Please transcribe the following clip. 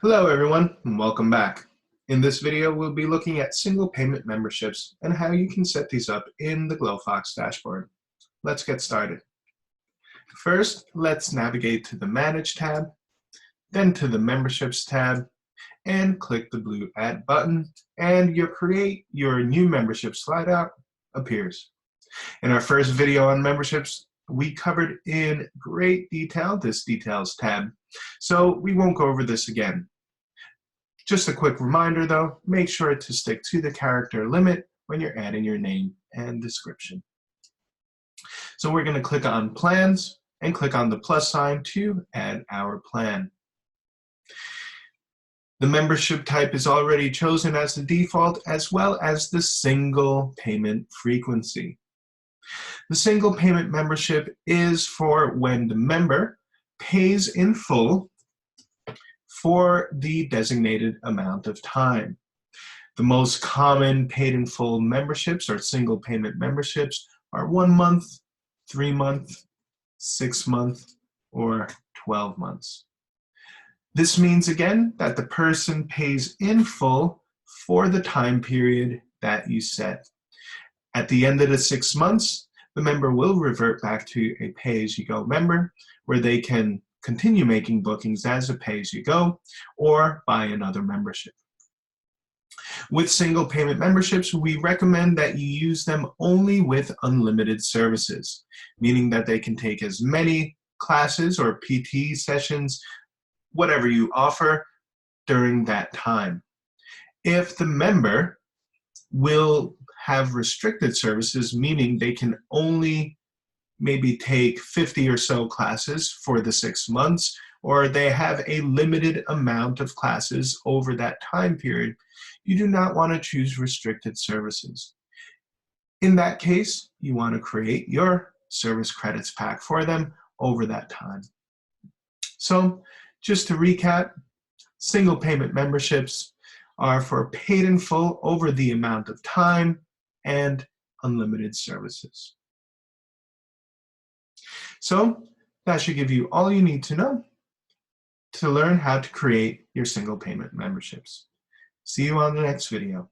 Hello everyone, and welcome back. In this video, we'll be looking at single payment memberships and how you can set these up in the Glofox dashboard. Let's get started. First, let's navigate to the Manage tab, then to the Memberships tab, and click the blue Add button, and your new membership slide out appears. In our first video on memberships, we covered in great detail this Details tab, so we won't go over this again. Just a quick reminder though, make sure to stick to the character limit when you're adding your name and description. So we're going to click on Plans and click on the plus sign to add our plan. The membership type is already chosen as the default, as well as the single payment frequency. The single payment membership is for when the member pays in full for the designated amount of time. The most common paid in full memberships or single payment memberships are 1 month, 3 month, 6 month, or 12 months. This means again that the person pays in full for the time period that you set. At the end of the 6 months, the member will revert back to a pay-as-you-go member where they can continue making bookings as a pay-as-you-go or buy another membership. With single payment memberships, we recommend that you use them only with unlimited services, meaning that they can take as many classes or PT sessions, whatever you offer during that time. If the member will have restricted services, meaning they can only maybe take 50 or so classes for the 6 months, or they have a limited amount of classes over that time period, you do not want to choose restricted services. In that case, you want to create your service credits pack for them over that time. So just to recap, single payment memberships are for paid in full over the amount of time and unlimited services. So that should give you all you need to know to learn how to create your single payment memberships. See you on the next video.